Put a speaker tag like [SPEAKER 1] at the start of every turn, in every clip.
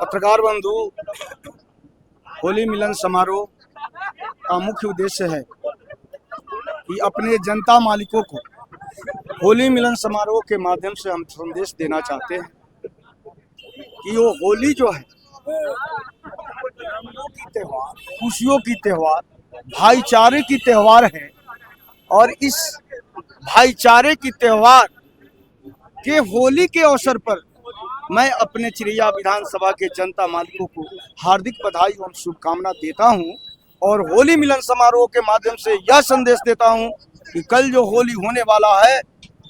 [SPEAKER 1] पत्रकार बंधु, होली मिलन समारोह का मुख्य उद्देश्य है कि अपने जनता मालिकों को होली मिलन समारोह के माध्यम से हम संदेश देना चाहते हैं कि वो होली जो है रंगों की त्योहार, खुशियों की त्योहार, भाईचारे की त्योहार है। और इस भाईचारे की त्योहार के होली के अवसर पर मैं अपने चिरैया विधानसभा के जनता मालिकों को हार्दिक बधाई एवं शुभकामना देता हूं और होली मिलन समारोह के माध्यम से यह संदेश देता हूं कि कल जो होली होने वाला है,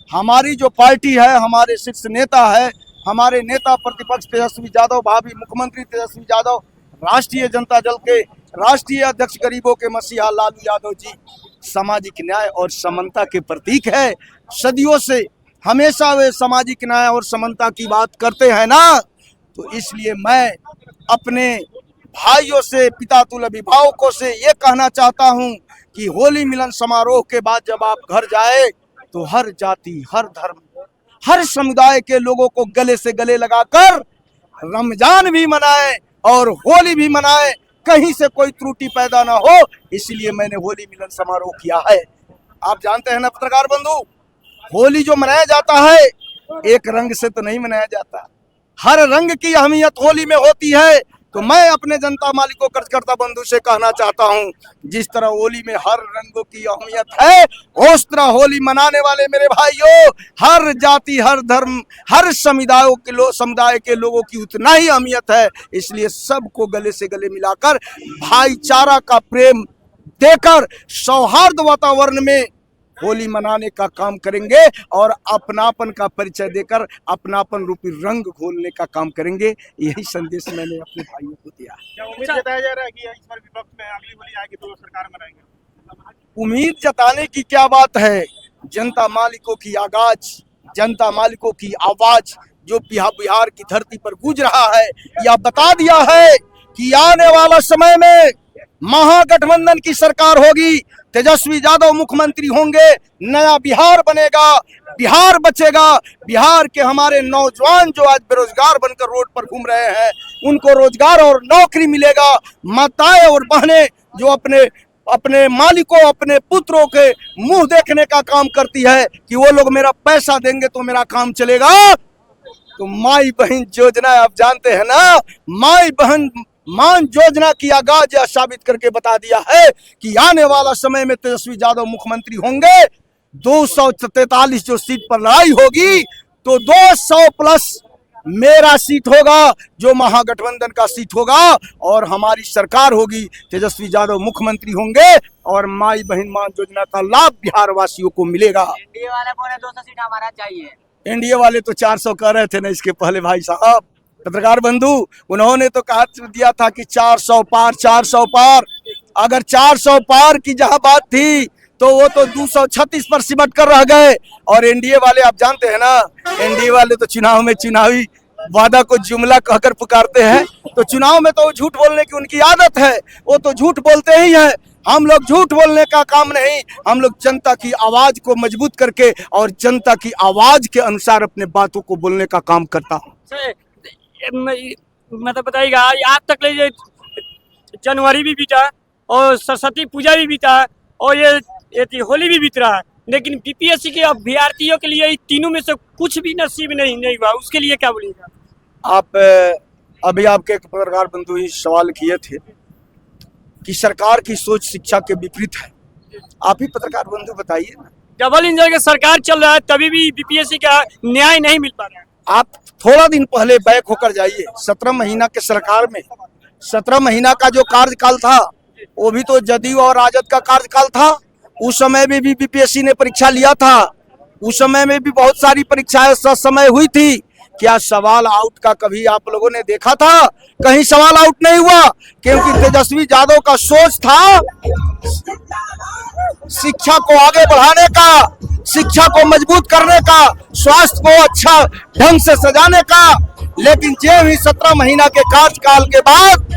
[SPEAKER 1] हमारी जो पार्टी है, हमारे शीर्ष नेता है, हमारे नेता प्रतिपक्ष तेजस्वी यादव, भावी मुख्यमंत्री तेजस्वी यादव, राष्ट्रीय जनता दल के राष्ट्रीय अध्यक्ष गरीबों के मसीहा लालू यादव जी सामाजिक न्याय और समानता के प्रतीक है। सदियों से हमेशा वे सामाजिक न्याय और समानता की बात करते हैं ना, तो इसलिए मैं अपने भाइयों से, पितातुल अभिभावकों से ये कहना चाहता हूं कि होली मिलन समारोह के बाद जब आप घर जाए तो हर जाति, हर धर्म, हर समुदाय के लोगों को गले से गले लगाकर रमजान भी मनाए और होली भी मनाए, कहीं से कोई त्रुटि पैदा ना हो, इसलिए मैंने होली मिलन समारोह किया है। आप जानते हैं ना पत्रकार बंधु, होली जो मनाया जाता है एक रंग से तो नहीं मनाया जाता, हर रंग की अहमियत होली में होती है। तो मैं अपने जनता मालिकों, कार्यकर्ता बंधु से कहना चाहता हूं, जिस तरह होली में हर रंगों की अहमियत है, उस तरह होली मनाने वाले मेरे भाइयों, हर जाति, हर धर्म, हर समुदाय के लोगों की उतना ही अहमियत है। इसलिए सबको गले से गले मिलाकर भाईचारा का प्रेम देकर सौहार्द वातावरण में होली मनाने का काम करेंगे और अपनापन का परिचय देकर अपनापन रूपी रंग घोलने का काम करेंगे। यही संदेश मैंने अपने भाइयों को दिया।
[SPEAKER 2] क्या उम्मीद जताया जा रहा है कि इस बार विपक्ष में अगली होली आएगी तो सरकार बनाएंगे?
[SPEAKER 1] उम्मीद जताने की क्या बात है, जनता मालिकों की आगाज, जनता मालिकों की आवाज जो बिहार की धरती पर गूंज रहा है, यह बता दिया है कि आने वाला समय में महागठबंधन की सरकार होगी, तेजस्वी यादव मुख्यमंत्री होंगे, नया बिहार बनेगा, बिहार बचेगा। बिहार के हमारे नौजवान जो आज बेरोजगार बनकर रोड पर घूम रहे हैं, उनको रोजगार और नौकरी मिलेगा। माताएं और बहनें जो अपने मालिकों, अपने पुत्रों के मुंह देखने का काम करती है कि वो लोग मेरा पैसा देंगे तो मेरा काम चलेगा। तो माई बहन योजना आप जानते हैं ना, माई बहन मान योजना की आगाज यह साबित करके बता दिया है कि आने वाला समय में तेजस्वी यादव मुख्यमंत्री होंगे। 243 जो सीट पर लड़ाई होगी तो 200 प्लस मेरा सीट होगा, जो महागठबंधन का सीट होगा, और हमारी सरकार होगी, तेजस्वी यादव मुख्यमंत्री होंगे और माई बहन मान योजना का लाभ बिहार वासियों को मिलेगा।
[SPEAKER 3] एनडीए वाले बोले 200 सीट हमारा चाहिए।
[SPEAKER 1] एनडीए वाले तो 400 कह रहे थे ना इसके पहले भाई साहब। पत्रकार बंधु, उन्होंने तो कहा दिया था कि 400 पार, 400 पार। अगर 400 पार की जहां बात थी तो वो तो 236 पर सिमट कर रह गए। और एनडीए वाले आप जानते हैं ना, एनडीए वाले तो चुनाव में चुनावी वादा को जुमला कहकर पुकारते हैं, तो चुनाव में तो झूठ बोलने की उनकी आदत है, वो तो झूठ बोलते ही हैं। हम लोग झूठ बोलने का काम नहीं, हम लोग जनता की आवाज को मजबूत करके और जनता की आवाज के अनुसार अपने बातों को बोलने का काम करता हूँ।
[SPEAKER 4] मतलब बताइएगा, आज तक ले जनवरी भी बीता और सरस्वती पूजा भी बीता और ये होली भी बीत रहा है, लेकिन बीपीएससी के अभ्यर्थियों के लिए तीनों में से कुछ भी नसीब नहीं हुआ। उसके लिए क्या बोलिएगा
[SPEAKER 1] आप? अभी आपके एक पत्रकार बंधु ही सवाल किए थे कि सरकार की सोच शिक्षा के विपरीत है। आप ही पत्रकार बंधु बताइए ना।
[SPEAKER 4] डबल इंजन की सरकार चल रहा है, तभी भी बीपीएससी का न्याय नहीं मिल पा रहा है।
[SPEAKER 1] आप थोड़ा दिन पहले बैक होकर जाइए, 17 महीना के सरकार में 17 महीना का जो कार्यकाल था वो भी तो जदयू और राजद का कार्यकाल था। उस समय में भी बीपीएससी ने परीक्षा लिया था, उस समय में भी बहुत सारी परीक्षाएं समय हुई थी। क्या सवाल आउट का कभी आप लोगों ने देखा था? कहीं सवाल आउट नहीं हुआ, क्योंकि तेजस्वी यादव का सोच था शिक्षा को आगे बढ़ाने का, शिक्षा को मजबूत करने का, स्वास्थ्य को अच्छा ढंग से सजाने का। लेकिन जो ही 17 महीना के कार्यकाल के बाद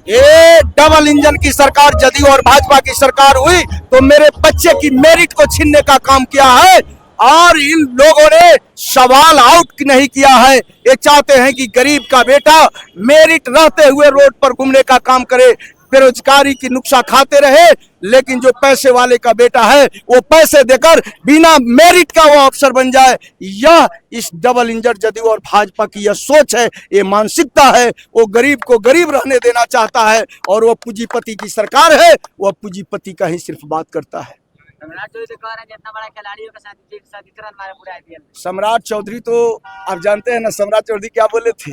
[SPEAKER 1] ये डबल इंजन की सरकार, जदयू और भाजपा की सरकार हुई, तो मेरे बच्चे की मेरिट को छीनने का काम किया है। और इन लोगों ने सवाल आउट नहीं किया है। ये चाहते हैं कि गरीब का बेटा मेरिट रहते हुए रोड पर घूमने का काम करे, बेरोजगारी की नुक्सा खाते रहे, लेकिन जो पैसे वाले का बेटा है वो पैसे देकर बिना मेरिट का वो अफसर बन जाए। यह इस डबल इंजन जदयू और भाजपा की यह सोच है, ये मानसिकता है। वो गरीब को गरीब रहने देना चाहता है और वो पूंजीपति की सरकार है, वो पूंजीपति का ही सिर्फ बात करता है।
[SPEAKER 3] सम्राट चौधरी तो कह रहे हैं जितना बड़ा खिलाड़ियों के साथ एक साथ इतना मारे पूरे आईपीएल।
[SPEAKER 1] सम्राट चौधरी तो आप जानते हैं ना, सम्राट चौधरी क्या बोले थे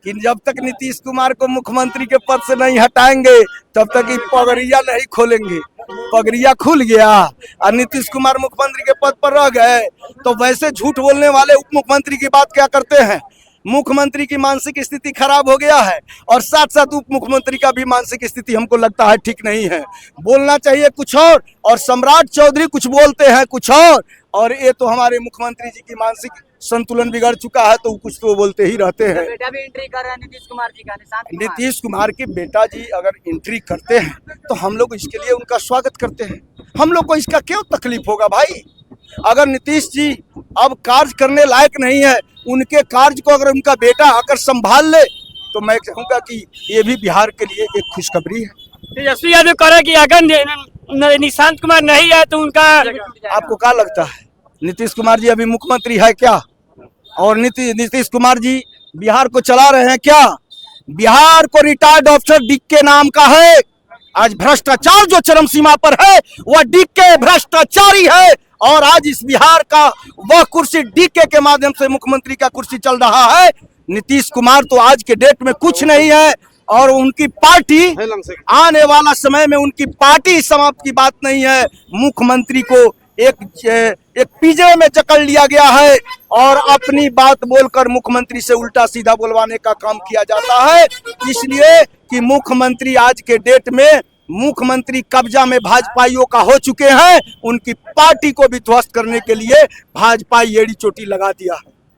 [SPEAKER 1] कि जब तक नीतीश कुमार को मुख्यमंत्री के पद से नहीं हटाएंगे तब तक ये पगड़िया नहीं खोलेंगे। पगड़िया खुल गया और नीतीश कुमार मुख्यमंत्री के पद पर रह गए। तो वैसे झूठ बोलने वाले उप मुख्यमंत्री की बात क्या करते हैं। मुख्यमंत्री की मानसिक स्थिति खराब हो गया है और साथ साथ उप मुख्यमंत्री का भी मानसिक स्थिति हमको लगता है ठीक नहीं है। बोलना चाहिए कुछ और सम्राट चौधरी कुछ बोलते हैं कुछ और ये तो हमारे मुख्यमंत्री जी की मानसिक संतुलन बिगड़ चुका है, तो कुछ तो बोलते ही रहते हैं।
[SPEAKER 3] बेटा भी एंट्री कर रहे हैं नीतीश कुमार जी का,
[SPEAKER 1] नीतीश कुमार के बेटा जी अगर एंट्री करते हैं तो हम लोग इसके लिए उनका स्वागत करते हैं। हम लोग को इसका क्यों तकलीफ होगा भाई। अगर नीतीश जी अब कार्य करने लायक नहीं है, उनके कार्य को अगर उनका बेटा आकर संभाल ले तो मैं कहूँगा कि ये भी बिहार के लिए एक खुशखबरी है।
[SPEAKER 4] तेजस्वी यादव कह रहे हैं कि अगर निशांत कुमार नहीं है तो उनका,
[SPEAKER 1] आपको क्या लगता है नीतीश कुमार जी अभी मुख्यमंत्री है क्या? और नीतीश कुमार जी बिहार को चला रहे हैं क्या? बिहार को रिटायर्ड अफसर डीके नाम का है। आज भ्रष्टाचार जो चरम सीमा पर है वह डीके भ्रष्टाचारी है और आज इस बिहार का वह कुर्सी डीके के माध्यम से मुख्यमंत्री का कुर्सी चल रहा है। नीतीश कुमार तो आज के डेट में कुछ नहीं है और उनकी पार्टी आने वाला समय में उनकी पार्टी समाप्त की बात नहीं है। मुख्यमंत्री को एक पिंजरे में जकड़ लिया गया है और अपनी बात बोलकर मुख्यमंत्री से उल्टा सीधा बोलवाने का काम किया जाता है, इसलिए कि मुख्यमंत्री आज के डेट में मुख्यमंत्री कब्जा में भाजपाइयों का हो चुके हैं। उनकी पार्टी को भी ध्वस्त करने के लिए भाजपा एड़ी चोटी लगा दिया है।